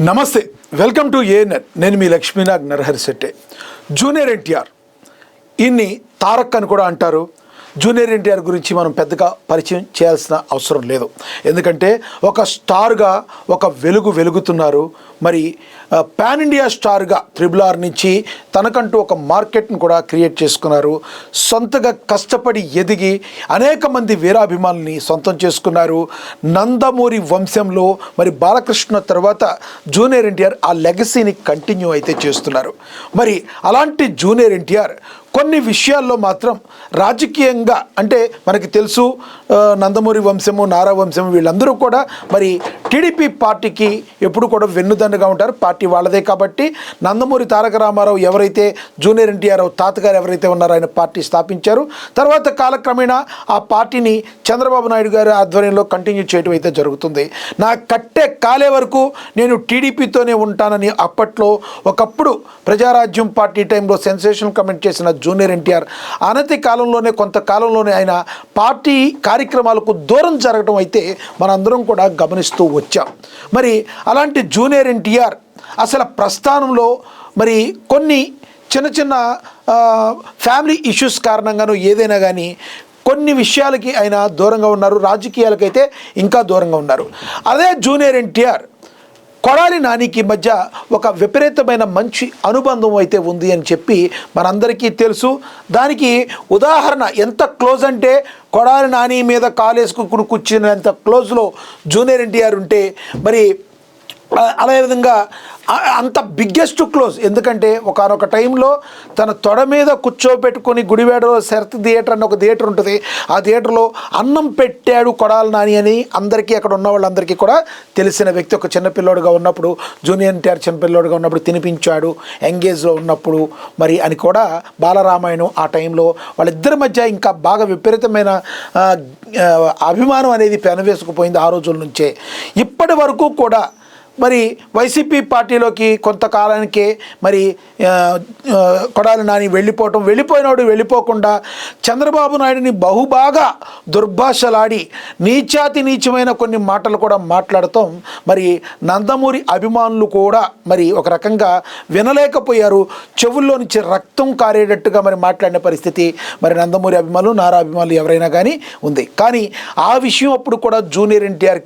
నమస్తే, welcome to ANN. నేను మీ Lakshminag Narahari Shetty. Junior NTR, ఈయన్ని తారక్ అని కూడా అంటారు. జూనియర్ ఎన్టీఆర్ గురించి మనం పెద్దగా పరిచయం చేయాల్సిన అవసరం లేదు, ఎందుకంటే ఒక స్టార్గా ఒక వెలుగుతున్నారు. మరి పాన్ ఇండియా స్టార్గా RRR నుంచి తనకంటూ ఒక మార్కెట్ని కూడా క్రియేట్ చేసుకున్నారు. సొంతగా కష్టపడి ఎదిగి అనేక మంది వీరాభిమానుల్ని సొంతం చేసుకున్నారు. నందమూరి వంశంలో మరి బాలకృష్ణ తర్వాత జూనియర్ ఎన్టీఆర్ ఆ లెగసీని కంటిన్యూ అయితే చేస్తున్నారు. మరి అలాంటి జూనియర్ ఎన్టీఆర్ కొన్ని విషయాల్లో మాత్రం రాజకీయంగా, అంటే మనకి తెలుసు నందమూరి వంశము, నారా వంశము వీళ్ళందరూ కూడా మరి టీడీపీ పార్టీకి ఎప్పుడు కూడా వెన్నుదన్నుగా ఉంటారు. పార్టీ వాళ్ళదే కాబట్టి నందమూరి తారక రామారావు ఎవరైతే జూనియర్ ఎన్టీఆర్ తాతగారు ఎవరైతే ఉన్నారో ఆయన పార్టీ స్థాపించారు. తర్వాత కాలక్రమేణా ఆ పార్టీని చంద్రబాబు నాయుడు గారి ఆధ్వర్యంలో కంటిన్యూ చేయడం అయితే జరుగుతుంది. నా కట్టే కాలే వరకు నేను టీడీపీతోనే ఉంటానని అప్పట్లో ఒకప్పుడు ప్రజారాజ్యం పార్టీ టైంలో సెన్సేషనల్ కమెంట్ చేసిన జూనియర్ ఎన్టీఆర్ అనతి కాలంలోనే, కొంతకాలంలోనే ఆయన పార్టీ కార్యక్రమాలకు దూరం జరగడం అయితే మనందరం కూడా గమనిస్తూ వచ్చాం. మరి అలాంటి జూనియర్ ఎన్టీఆర్ అసలు ప్రస్థానంలో మరి కొన్ని చిన్న ఫ్యామిలీ ఇష్యూస్ కారణంగానూ ఏదైనా కానీ కొన్ని విషయాలకి ఆయన దూరంగా ఉన్నారు. రాజకీయాలకైతే ఇంకా దూరంగా ఉన్నారు. అదే జూనియర్ ఎన్టీఆర్ కొడాలి నానికి మధ్య ఒక విపరీతమైన మంచి అనుబంధం అయితే ఉంది అని చెప్పి మనందరికీ తెలుసు. దానికి ఉదాహరణ ఎంత క్లోజ్ అంటే కొడాలి నాని మీద కాలేసుకుని కూర్చునేంత క్లోజ్లో జూనియర్ ఎన్టీఆర్ ఉంటే మరి అదే విధంగా అంత బిగ్గెస్ట్ క్లోజ్. ఎందుకంటే ఒకానొక టైంలో తన తొడ మీద కూర్చోబెట్టుకొని గుడివాడలో శరత్ థియేటర్ అని ఒక థియేటర్ ఉంటుంది. ఆ థియేటర్లో అన్నం పెట్టాడు కొడాలి నాని అని అందరికీ, అక్కడ ఉన్న వాళ్ళందరికీ కూడా తెలిసిన వ్యక్తి. ఒక చిన్నపిల్లోడుగా ఉన్నప్పుడు, జూనియర్ ఎన్టీఆర్ చిన్నపిల్లోడుగా ఉన్నప్పుడు తినిపించాడు, ఎంగేజ్లో ఉన్నప్పుడు మరి అని కూడా బాలరామాయణం ఆ టైంలో వాళ్ళిద్దరి మధ్య ఇంకా బాగా విపరీతమైన అభిమానం అనేది పెనవేసుకుపోయింది ఆ రోజుల నుంచే. ఇప్పటి వరకు కూడా మరి వైసీపీ పార్టీలోకి కొంతకాలానికే మరి కొడాలి నాని వెళ్ళిపోయినాడు వెళ్ళిపోకుండా చంద్రబాబు నాయుడిని బహుబాగా దుర్భాషలాడి నీచమైన కొన్ని మాటలు కూడా మాట్లాడటం మరి నందమూరి అభిమానులు కూడా మరి ఒక రకంగా వినలేకపోయారు. చెవుల్లో నుంచి రక్తం కారేటట్టుగా మరి మాట్లాడిన పరిస్థితి మరి నందమూరి అభిమానులు, నారా అభిమానులు ఎవరైనా కానీ ఉంది. కానీ ఆ విషయం అప్పుడు కూడా జూనియర్ ఎన్టీఆర్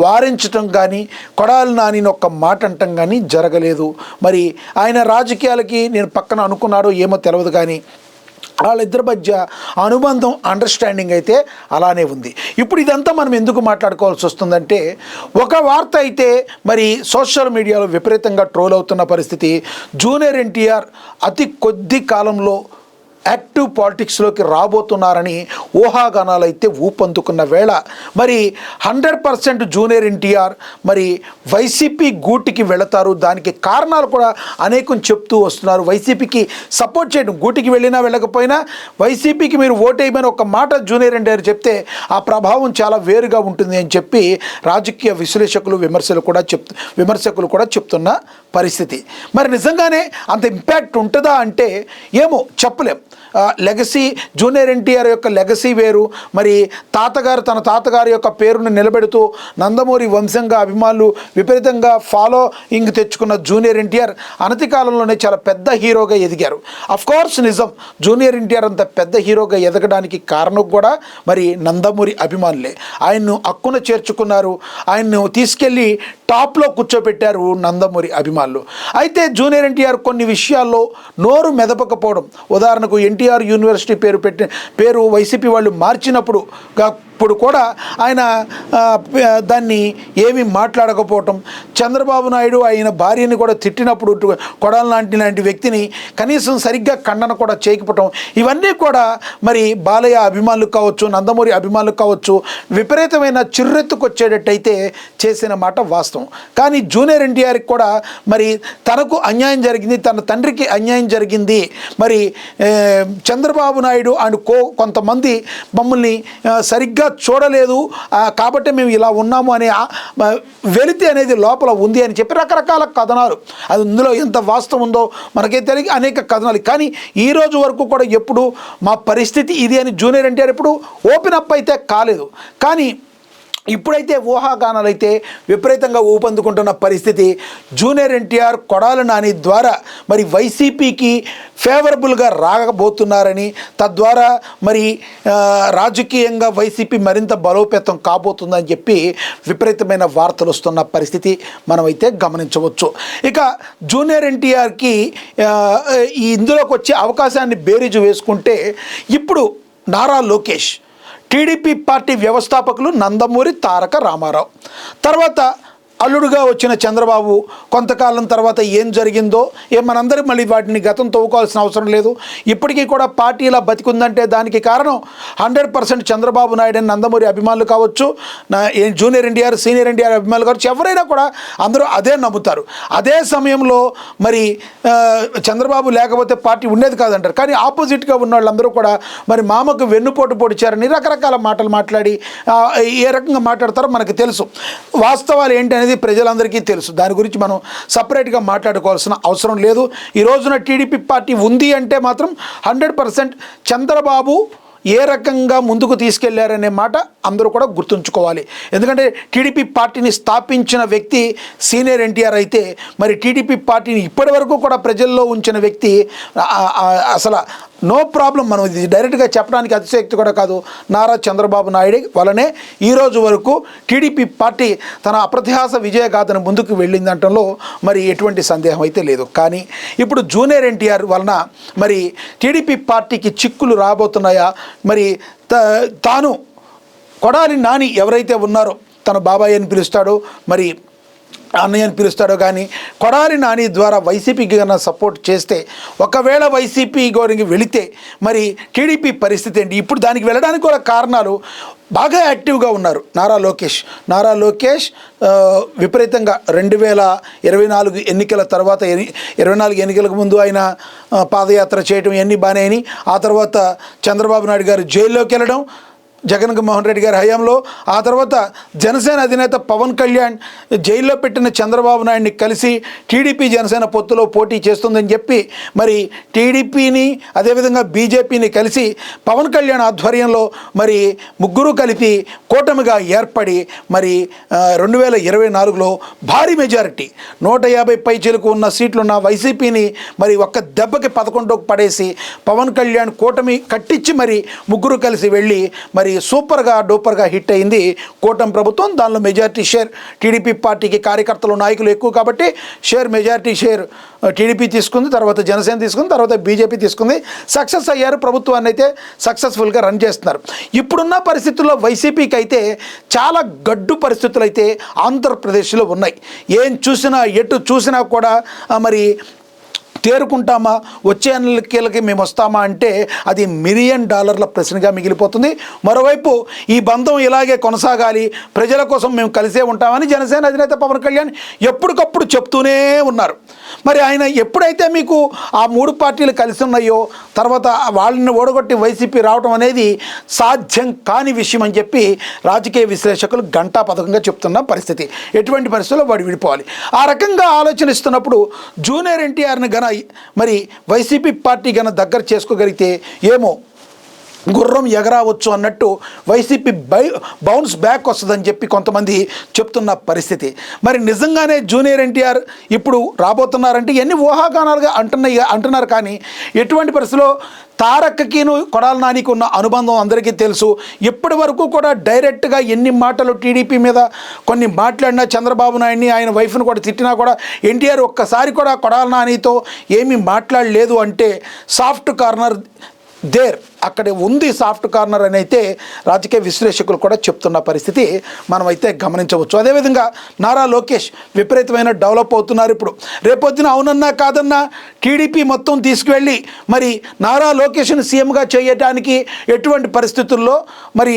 వారించడం కానీ, కొడాలి నాని ఒక్క మాట అంటం కానీ జరగలేదు. మరి ఆయన రాజకీయాలకి నేను పక్కన అనుకున్నాడో ఏమో తెలియదు, కానీ వాళ్ళిద్దరి మధ్య అనుబంధం, అండర్స్టాండింగ్ అయితే అలానే ఉంది. ఇప్పుడు ఇదంతా మనం ఎందుకు మాట్లాడుకోవాల్సి వస్తుందంటే, ఒక వార్త అయితే మరి సోషల్ మీడియాలో విపరీతంగా ట్రోల్ అవుతున్న పరిస్థితి. జూనియర్ ఎన్టీఆర్ అతి కొద్ది కాలంలో యాక్టివ్ పాలిటిక్స్లోకి రాబోతున్నారని ఊహాగానాలు అయితే ఊపందుకున్న వేళ మరి 100% జూనియర్ ఎన్టీఆర్ మరి వైసీపీ గూటికి వెళతారు. దానికి కారణాలు కూడా అనేకం చెప్తూ వస్తున్నారు. వైసీపీకి సపోర్ట్ చేయడం, గూటికి వెళ్ళినా వెళ్ళకపోయినా వైసీపీకి మీరు ఓటేయమని ఒక మాట జూనియర్ ఎన్టీఆర్ చెప్తే ఆ ప్రభావం చాలా వేరుగా ఉంటుంది అని చెప్పి రాజకీయ విశ్లేషకులు, విమర్శకులు కూడా చెప్తున్న పరిస్థితి. మరి నిజంగానే అంత ఇంపాక్ట్ ఉంటుందా అంటే ఏమో చెప్పలేం. లెగసీ, జూనియర్ ఎన్టీఆర్ యొక్క లెగసీ వేరు. మరి తన తాతగారి యొక్క పేరును నిలబెడుతూ నందమూరి వంశంగా అభిమానులు విపరీతంగా ఫాలోయింగ్ తెచ్చుకున్న జూనియర్ ఎన్టీఆర్ అనతి కాలంలోనే చాలా పెద్ద హీరోగా ఎదిగారు. అఫ్కోర్స్ నిజం, జూనియర్ ఎన్టీఆర్ అంత పెద్ద హీరోగా ఎదగడానికి కారణం కూడా మరి నందమూరి అభిమానులే. ఆయన్ను హక్కున చేర్చుకున్నారు, ఆయన్ను తీసుకెళ్ళి టాప్లో కూర్చోబెట్టారు నందమూరి అభిమానులు. అయితే జూనియర్ ఎన్టీఆర్ కొన్ని విషయాల్లో నోరు మెదపకపోవడం, ఉదాహరణకు ఎన్టీఆర్ యూనివర్సిటీ పేరు వైసీపీ వాళ్ళు మార్చినప్పుడు కూడా ఆయన దాన్ని ఏమీ మాట్లాడకపోవటం, చంద్రబాబు నాయుడు ఆయన భార్యని కూడా తిట్టినప్పుడు కొడాలి లాంటి వ్యక్తిని కనీసం సరిగ్గా ఖండన కూడా చేయకపోవటం, ఇవన్నీ కూడా మరి బాలయ్య అభిమానులు కావచ్చు, నందమూరి అభిమానులు కావచ్చు విపరీతమైన చిర్రెత్తుకొచ్చేటట్టయితే చేసిన మాట వాస్తవం. కానీ జూనియర్ ఎన్టీఆర్కి కూడా మరి తనకు అన్యాయం జరిగింది, తన తండ్రికి అన్యాయం జరిగింది, మరి చంద్రబాబు నాయుడు అండ్ కొంతమంది మమ్మల్ని సరిగ్గా చూడలేదు కాబట్టి మేము ఇలా ఉన్నాము అనే వెలితి అనేది లోపల ఉంది అని చెప్పి రకరకాల కథనాలు, అది ఇందులో ఎంత వాస్తవం ఉందో మనకే తెలియదు, అనేక కథనాలు. కానీ ఈ రోజు వరకు కూడా ఎప్పుడు మా పరిస్థితి ఇది అని జూనియర్ ఎన్టీఆర్ ఎప్పుడు ఓపెన్ అప్ అయితే కాలేదు. కానీ ఇప్పుడైతే ఊహాగానాలు అయితే విపరీతంగా ఊపందుకుంటున్న పరిస్థితి. జూనియర్ ఎన్టీఆర్ కొడాలి నాని ద్వారా మరి వైసీపీకి ఫేవరబుల్గా రాబోతున్నారని, తద్వారా మరి రాజకీయంగా వైసీపీ మరింత బలోపేతం కాబోతుందని చెప్పి విపరీతమైన వార్తలు వస్తున్న పరిస్థితి మనమైతే గమనించవచ్చు. ఇక జూనియర్ ఎన్టీఆర్కి ఇందులోకి వచ్చే అవకాశాన్ని బేరీజు వేసుకుంటే ఇప్పుడు నారా లోకేష్, టీడీపీ పార్టీ వ్యవస్థాపకులు నందమూరి తారక రామారావు, తర్వాత అల్లుడుగా వచ్చిన చంద్రబాబు, కొంతకాలం తర్వాత ఏం జరిగిందో మనందరం మళ్ళీ వాటిని గతం తవ్వుకోవాల్సిన అవసరం లేదు. ఇప్పటికీ కూడా పార్టీ ఇలా బతికుందంటే దానికి కారణం 100% చంద్రబాబు నాయుడు అని నందమూరి అభిమానులు కావచ్చు, జూనియర్ ఎన్టీఆర్, సీనియర్ ఎన్టీఆర్ అభిమానులు కావచ్చు, ఎవరైనా కూడా అందరూ అదే నమ్ముతారు. అదే సమయంలో మరి చంద్రబాబు లేకపోతే పార్టీ ఉండేది కాదంటారు. కానీ ఆపోజిట్గా ఉన్న వాళ్ళందరూ కూడా మరి మామకు వెన్నుపోటు పొడిచారని రకరకాల మాటలు మాట్లాడి ఏ రకంగా మాట్లాడతారో మనకు తెలుసు. వాస్తవాలు ఏంటి అనేది ప్రజలందరికీ తెలుసు. దాని గురించి మనం సపరేట్గా మాట్లాడుకోవాల్సిన అవసరం లేదు. ఈ రోజున టీడీపీ పార్టీ ఉంది అంటే మాత్రం 100% చంద్రబాబు ఏ రకంగా ముందుకు తీసుకెళ్లారనే మాట అందరూ కూడా గుర్తుంచుకోవాలి. ఎందుకంటే టీడీపీ పార్టీని స్థాపించిన వ్యక్తి సీనియర్ ఎన్టీఆర్ అయితే, మరి టీడీపీ పార్టీని ఇప్పటి వరకు కూడా ప్రజల్లో ఉంచిన వ్యక్తి అసలు నో ప్రాబ్లం, మనం ఇది డైరెక్ట్గా చెప్పడానికి అతిశయోక్తి కూడా కాదు, నారా చంద్రబాబు నాయుడు వలనే ఈరోజు వరకు టీడీపీ పార్టీ తన అప్రతిహాస విజయగాథను ముందుకు వెళ్ళిందంటంలో మరి ఎటువంటి సందేహం అయితే లేదు. కానీ ఇప్పుడు జూనియర్ ఎన్టీఆర్ వలన మరి టీడీపీ పార్టీకి చిక్కులు రాబోతున్నాయా? మరి తాను కొడాలి నాని ఎవరైతే ఉన్నారో, తన బాబాయ్ అని పిలుస్తాడో, మరి అన్నయ్య అని పిలుస్తాడో, కానీ కొడాలి నాని ద్వారా వైసీపీకి కన్నా సపోర్ట్ చేస్తే, ఒకవేళ వైసీపీ గోరికి వెళితే మరి టీడీపీ పరిస్థితి ఏంటి? ఇప్పుడు దానికి వెళ్ళడానికి కూడా కారణాలు, బాగా యాక్టివ్గా ఉన్నారు నారా లోకేష్ విపరీతంగా 2024 ఎన్నికల తర్వాత 24 ఎన్నికలకు ముందు ఆయన పాదయాత్ర చేయడం ఇవన్నీ బాగానే అయినాయి. ఆ తర్వాత చంద్రబాబు నాయుడు గారు జైల్లోకి వెళ్ళడం జగన్మోహన్ రెడ్డి గారి హయాంలో, ఆ తర్వాత జనసేన అధినేత పవన్ కళ్యాణ్ జైల్లో పెట్టిన చంద్రబాబు నాయుడిని కలిసి టీడీపీ జనసేన పొత్తులో పోటీ చేస్తుందని చెప్పి మరి టీడీపీని అదేవిధంగా బీజేపీని కలిసి పవన్ కళ్యాణ్ ఆధ్వర్యంలో మరి ముగ్గురు కలిపి కూటమిగా ఏర్పడి మరి 2024లో భారీ మెజారిటీ 150 పైచీలకు ఉన్న సీట్లున్న వైసీపీని మరి ఒక్క దెబ్బకి 11కు పడేసి పవన్ కళ్యాణ్ కూటమి కట్టించి మరి ముగ్గురు కలిసి వెళ్ళి మరి సూపర్గా డూపర్గా హిట్ అయింది కూటమి ప్రభుత్వం. దానిలో మెజారిటీ షేర్ టీడీపీ పార్టీకి కార్యకర్తలు నాయకులు ఎక్కువ కాబట్టి మెజారిటీ షేర్ టీడీపీ తీసుకుంది, తర్వాత జనసేన తీసుకుంది, తర్వాత బీజేపీ తీసుకుంది. సక్సెస్ అయ్యారు, ప్రభుత్వాన్ని అయితే సక్సెస్ఫుల్గా రన్ చేస్తున్నారు. ఇప్పుడున్న పరిస్థితుల్లో వైసీపీకి అయితే చాలా గడ్డు పరిస్థితులు అయితే ఆంధ్రప్రదేశ్లో ఉన్నాయి. ఏం చూసినా ఎటు చూసినా కూడా మరి తేరుకుంటామా, వచ్చే ఎన్నికలకి మేము వస్తామా అంటే అది $1 మిలియన్ ప్రశ్నగా మిగిలిపోతుంది. మరోవైపు ఈ బంధం ఇలాగే కొనసాగాలి, ప్రజల కోసం మేము కలిసే ఉంటామని జనసేన అధినేత పవన్ కళ్యాణ్ ఎప్పటికప్పుడు చెప్తూనే ఉన్నారు. మరి ఆయన ఎప్పుడైతే మీకు ఆ 3 పార్టీలు కలిసి ఉన్నాయో తర్వాత వాళ్ళని ఓడగొట్టి వైసీపీ రావడం అనేది సాధ్యం కాని విషయం అని చెప్పి రాజకీయ విశ్లేషకులు గంటాపథకంగా చెప్తున్న పరిస్థితి. ఎటువంటి పరిస్థితుల్లో వాడు విడిపోవాలి. ఆ రకంగా ఆలోచనిస్తున్నప్పుడు జూనియర్ ఎన్టీఆర్ని గన మరి వైసీపీ పార్టీ గన దగ్గర చేసుకోగలిగితే ఏమో గుర్రం ఎగరావచ్చు అన్నట్టు వైసీపీ బౌన్స్ బ్యాక్ వస్తుందని చెప్పి కొంతమంది చెప్తున్న పరిస్థితి. మరి నిజంగానే జూనియర్ ఎన్టీఆర్ ఇప్పుడు రాబోతున్నారంటే ఎన్ని ఊహాగానాలుగా అంటున్నారు. కానీ ఎటువంటి పరిస్థితిలో తారక్కిను కొడాలి నానికి ఉన్న అనుబంధం అందరికీ తెలుసు. ఇప్పటి వరకు కూడా డైరెక్ట్గా ఎన్ని మాటలు టీడీపీ మీద కొన్ని మాట్లాడినా, చంద్రబాబు నాయుడిని ఆయన వైఫ్ను కూడా తిట్టినా కూడా ఎన్టీఆర్ ఒక్కసారి కూడా కొడాలి నానితో ఏమీ మాట్లాడలేదు అంటే సాఫ్ట్ కార్నర్ అక్కడే ఉంది సాఫ్ట్ కార్నర్ అని అయితే రాజకీయ విశ్లేషకులు కూడా చెప్తున్న పరిస్థితి మనమైతే గమనించవచ్చు. అదేవిధంగా నారా లోకేష్ విపరీతమైన డెవలప్ అవుతున్నారు. ఇప్పుడు రేపొద్దున అవునన్నా కాదన్నా టీడీపీ మొత్తం తీసుకువెళ్ళి మరి నారా లోకేష్ను సీఎంగా చేయడానికి ఎటువంటి పరిస్థితుల్లో మరి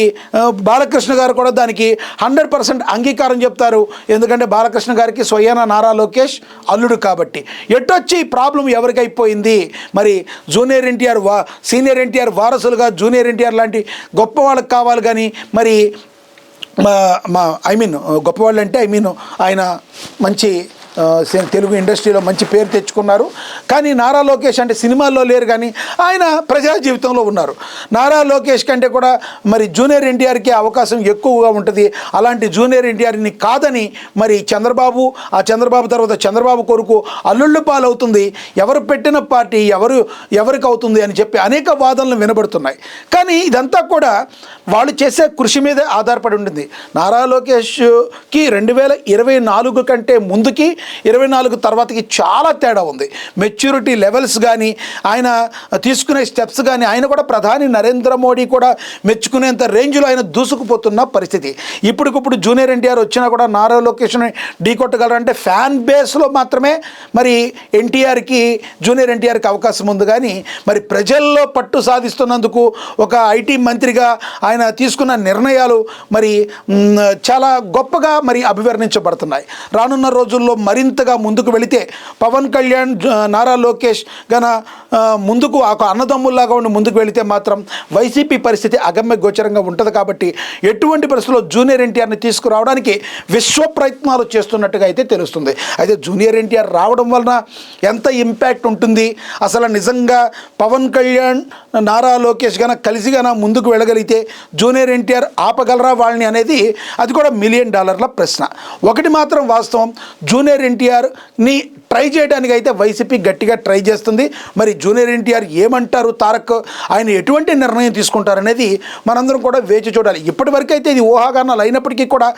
బాలకృష్ణ గారు కూడా దానికి 100% అంగీకారం చెప్తారు. ఎందుకంటే బాలకృష్ణ గారికి స్వయాన నారా లోకేష్ అల్లుడు కాబట్టి. ఎటొచ్చి ప్రాబ్లం ఎవరికైపోయింది, మరి జూనియర్ ఎన్టీఆర్ సీనియర్ ఎన్టీఆర్ వారసులుగా జూనియర్ ఎన్టీఆర్ లాంటి గొప్ప వాళ్ళకి కావాలి. కానీ మరి గొప్పవాళ్ళు అంటే ఆయన మంచి తెలుగు ఇండస్ట్రీలో మంచి పేరు తెచ్చుకున్నారు. కానీ నారా లోకేష్ అంటే సినిమాల్లో లేరు, కానీ ఆయన ప్రజా జీవితంలో ఉన్నారు. నారా లోకేష్ కంటే కూడా మరి జూనియర్ ఎన్టీఆర్కి అవకాశం ఎక్కువగా ఉంటుంది. అలాంటి జూనియర్ ఎన్టీఆర్ని కాదని మరి చంద్రబాబు, ఆ చంద్రబాబు తర్వాత చంద్రబాబు కొరకు అల్లుళ్ళు పాలవుతుంది, ఎవరు పెట్టిన పార్టీ ఎవరికి అవుతుంది అని చెప్పి అనేక వాదనలు వినబడుతున్నాయి. కానీ ఇదంతా కూడా వాళ్ళు చేసే కృషి మీదే ఆధారపడి ఉంటుంది. నారా లోకేష్కి 2024 కంటే ముందుకి 24 తర్వాతకి చాలా తేడా ఉంది. మెచ్యూరిటీ లెవెల్స్ కానీ, ఆయన తీసుకునే స్టెప్స్ కానీ, ఆయన కూడా ప్రధాని నరేంద్ర మోడీ కూడా మెచ్చుకునేంత రేంజ్లో ఆయన దూసుకుపోతున్న పరిస్థితి. ఇప్పటికిప్పుడు జూనియర్ ఎన్టీఆర్ వచ్చినా కూడా నారా లోకేష్ని ఢీకొట్టగలరంటే ఫ్యాన్ బేస్లో మాత్రమే మరి జూనియర్ ఎన్టీఆర్కి అవకాశం ఉంది. కానీ మరి ప్రజల్లో పట్టు సాధిస్తున్నందుకు ఒక ఐటీ మంత్రిగా ఆయన తీసుకున్న నిర్ణయాలు మరి చాలా గొప్పగా మరి అభివర్ణించబడుతున్నాయి. రానున్న రోజుల్లో మరింతగా ముందుకు వెళితే పవన్ కళ్యాణ్, నారా లోకేష్ గన ముందుకు ఒక అన్నదమ్ముల్లాగా ఉండి ముందుకు వెళితే మాత్రం వైసీపీ పరిస్థితి అగమ్య గోచరంగా ఉంటుంది. కాబట్టి ఎటువంటి పరిస్థితుల్లో జూనియర్ ఎన్టీఆర్ని తీసుకురావడానికి విశ్వ ప్రయత్నాలు చేస్తున్నట్టుగా అయితే తెలుస్తుంది. అయితే జూనియర్ ఎన్టీఆర్ రావడం వలన ఎంత ఇంపాక్ట్ ఉంటుంది, అసలు నిజంగా పవన్ కళ్యాణ్, నారా లోకేష్ గన కలిసి గన ముందుకు వెళ్ళగలిగితే జూనియర్ ఎన్టీఆర్ ఆపగలరా వాళ్ళని అనేది అది కూడా $1 మిలియన్ ప్రశ్న. ఒకటి మాత్రం వాస్తవం, జూనియర్ ఎన్టీఆర్ని ట్రై చేయడానికి అయితే వైసీపీ గట్టిగా ట్రై చేస్తుంది. మరి జూనియర్ ఎన్టీఆర్ ఏమంటారు, తారక్ ఆయన ఎటువంటి నిర్ణయం తీసుకుంటారనేది మనందరం కూడా వేచి చూడాలి. ఇప్పటివరకు అయితే ఇది ఊహాగానాలు అయినప్పటికీ కూడా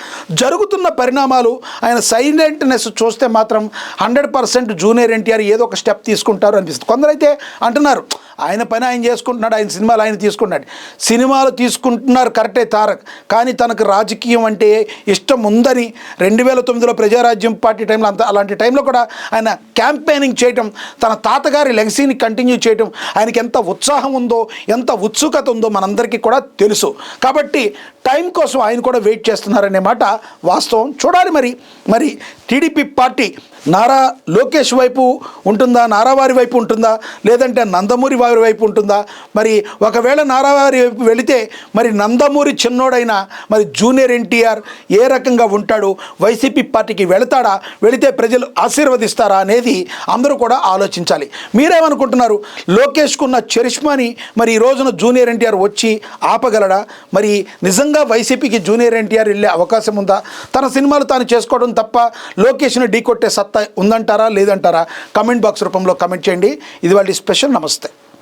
జరుగుతున్న పరిణామాలు, ఆయన సైలెంట్నెస్ చూస్తే మాత్రం 100% జూనియర్ ఎన్టీఆర్ ఏదో ఒక స్టెప్ తీసుకుంటారు అనిపిస్తుంది. కొందరైతే అంటున్నారు ఆయన పని ఆయన చేసుకుంటున్నాడు, ఆయన సినిమాలు ఆయన తీసుకున్నాడు. సినిమాలు తీసుకుంటున్నారు కరెక్టే తారక్, కానీ తనకు రాజకీయం అంటే ఇష్టం ఉందని 2009లో ప్రజారాజ్యం పార్టీ టైంలో అలాంటి టైంలో కూడా ఆయన క్యాంపెయినింగ్ చేయటం, తన తాతగారి లెగసీని కంటిన్యూ చేయటం, ఆయనకి ఎంత ఉత్సాహం ఉందో, ఎంత ఉత్సుకత ఉందో మనందరికీ కూడా తెలుసు. కాబట్టి టైం కోసం ఆయన కూడా వెయిట్ చేస్తున్నారనే మాట వాస్తవం. చూడాలి మరి టీడీపీ పార్టీ నారా లోకేష్ వైపు ఉంటుందా, నారావారి వైపు ఉంటుందా, లేదంటే నందమూరి వారి వైపు ఉంటుందా? మరి ఒకవేళ నారావారి వైపు వెళితే మరి నందమూరి చిన్నోడైన మరి జూనియర్ ఎన్టీఆర్ ఏ రకంగా ఉంటాడు, వైసీపీ పార్టీకి వెళతాడా, వెళితే ప్రజలు ఆశీర్వదిస్తారా అనేది అందరూ కూడా ఆలోచించాలి. మీరేమనుకుంటున్నారు? లోకేష్కున్న చరిష్మాని మరి ఈ రోజున జూనియర్ ఎన్టీఆర్ వచ్చి ఆపగలడా? మరి నిజంగా వైసీపీకి జూనియర్ ఎన్టీఆర్ వెళ్ళే అవకాశం ఉందా? తన సినిమాలు తాను చేసుకోవడం తప్ప లోకేష్ని ఢీకొట్టే సత్తా ఉందంటారా, లేదంటారా? కమెంట్ బాక్స్ రూపంలో కమెంట్ చేయండి. ఇది వాళ్ళ స్పెషల్. నమస్తే.